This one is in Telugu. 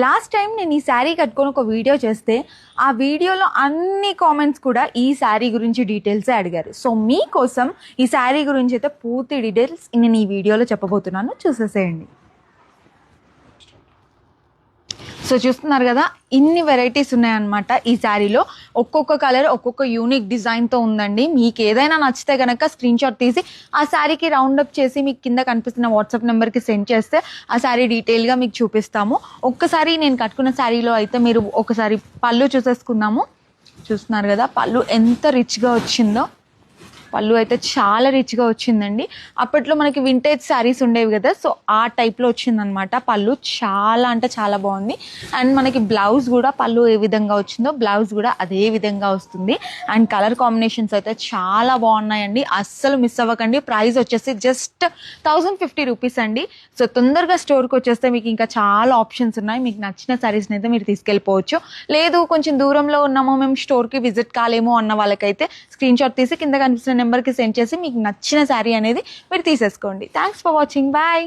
లాస్ట్ టైం నేను ఈ శారీ కట్టుకొని ఒక వీడియో చేస్తే ఆ వీడియోలో అన్ని కామెంట్స్ కూడా ఈ శారీ గురించి డీటెయిల్సే అడిగారు. సో మీకోసం ఈ శారీ గురించి అయితే పూర్తి డీటెయిల్స్ నేను ఈ వీడియోలో చెప్పబోతున్నాను, చూసేసేయండి. సో చూస్తున్నారు కదా, ఇన్ని వెరైటీస్ ఉన్నాయన్నమాట ఈ శారీలో. ఒక్కొక్క కలర్ ఒక్కొక్క యూనిక్ డిజైన్తో ఉందండి. మీకు ఏదైనా నచ్చితే కనుక స్క్రీన్ షాట్ తీసి ఆ శారీకి రౌండప్ చేసి మీకు కింద కనిపిస్తున్న వాట్సాప్ నెంబర్కి సెండ్ చేస్తే ఆ శారీ డీటెయిల్గా మీకు చూపిస్తాము. ఒక్కసారి నేను కట్టుకున్న శారీలో అయితే మీరు ఒకసారి పళ్ళు చూసేసుకుందాము. చూస్తున్నారు కదా, పళ్ళు ఎంత రిచ్గా వచ్చిందో. పళ్ళు అయితే చాలా రిచ్గా వచ్చిందండి. అప్పట్లో మనకి వింటేజ్ శారీస్ ఉండేవి కదా, సో ఆ టైప్లో వచ్చిందనమాట. పళ్ళు చాలా అంటే చాలా బాగుంది. అండ్ మనకి బ్లౌజ్ కూడా పళ్ళు ఏ విధంగా వచ్చిందో బ్లౌజ్ కూడా అదే విధంగా వస్తుంది. అండ్ కలర్ కాంబినేషన్స్ అయితే చాలా బాగున్నాయండి, అస్సలు మిస్ అవ్వకండి. ప్రైస్ వచ్చేసి జస్ట్ 1050 రూపీస్ అండి. సో తొందరగా స్టోర్కి వచ్చేస్తే మీకు ఇంకా చాలా ఆప్షన్స్ ఉన్నాయి. మీకు నచ్చిన శారీస్ని అయితే మీరు తీసుకెళ్ళిపోవచ్చు. లేదు కొంచెం దూరంలో ఉన్నామో, మేము స్టోర్కి విజిట్ కాలేమో అన్న వాళ్ళకైతే స్క్రీన్ షాట్ తీసి కింద కనిపిస్తున్న నెంబర్కి సెండ్ చేసి మీకు నచ్చిన శారీ అనేది మీరు తీసేసుకోండి. Thanks for watching, bye.